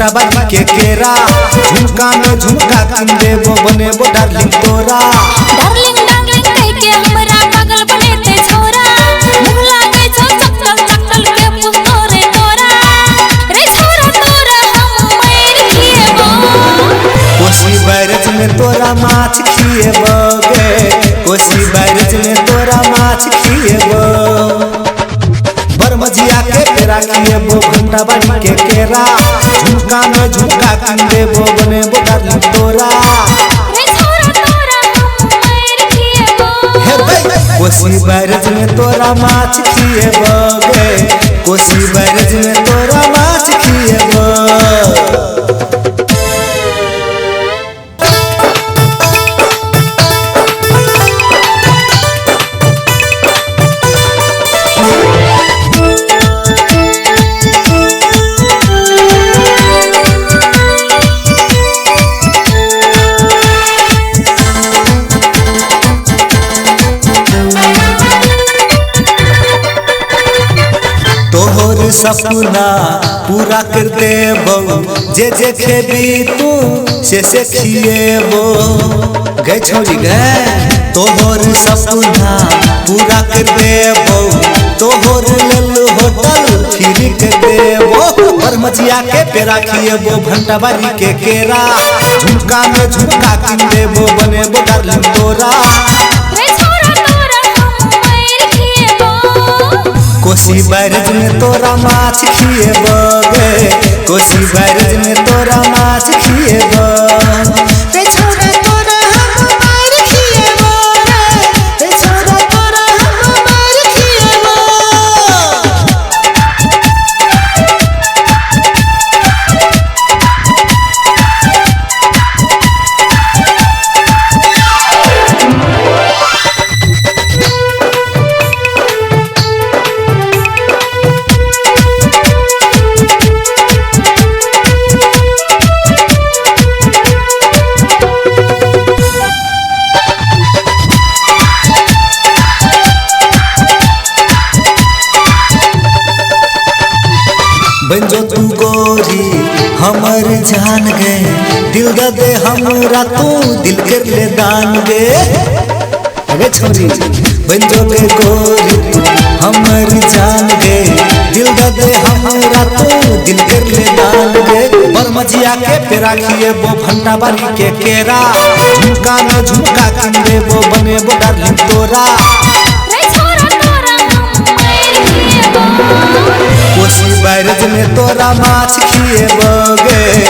घंटा बाजी के केरा झुमका में झुमका किन देबो बनेबो डार्लिंग तोरा। डार्लिंग डार्लिंग कह के हमरा पागल बने ते छोरा मुंह लागे छो चक्कल चक्कल के पुस्तो रे तोरा रे छोरा तोरा हम मार खिएबो। कोसी बैरज में तोरा माछ खिएबो गे कोसी बैरज में तोरा माछ खिएबो। बरमजिया के पेरा खिएबो घंटा बाजी के केरा झुमका में झुमका किन देबो बनेबो डार्लिंग तोरा। रे छोरा तोरा हम मार खिएबो। हे भाई कोसी बैरज में तोरा माछ खिएबो गे कोसी बैरज में तोरा माछ खिएबो। तोहर सपना पूरा कर देबो जे जे खेबी तू से खिएबो गे छोरी गे। तोहर सपना पूरा कर देबो तोहर लेल होटल फ्री कर देबो। बरमजिया के पेरा खिएबो घंटा बाजी के केरा झुमका में झुमका किन देबो बनेबो डार्लिंग तोरा। रे छोरा तोरा हम मार खिएबो। कोसी बैरज में तोरा माछ खिएबो गे कोसी बैरज में तोरा माछ खिएबो। रे छोरा तोरा हम मार खिएबो रे छोरा तोरा हम मार खिएबो। बंजो तू गोरी हमर जान गे दिल दे हमरा तू दिल कर ले दान गे। अरे छोरी बंजो गे गोरी तू हमर जान गे दिल दे हमरा तू दिल कर ले दान गे। बरमजिया के पेरा खिएबो घंटा बाजी के केरा झुमका में झुमका किन देबो बनेबो डार्लिंग तोरा। रे छोरा तोरा हम मार खिएबो। कोसी बैरज में तोरा माछ खिएबो गे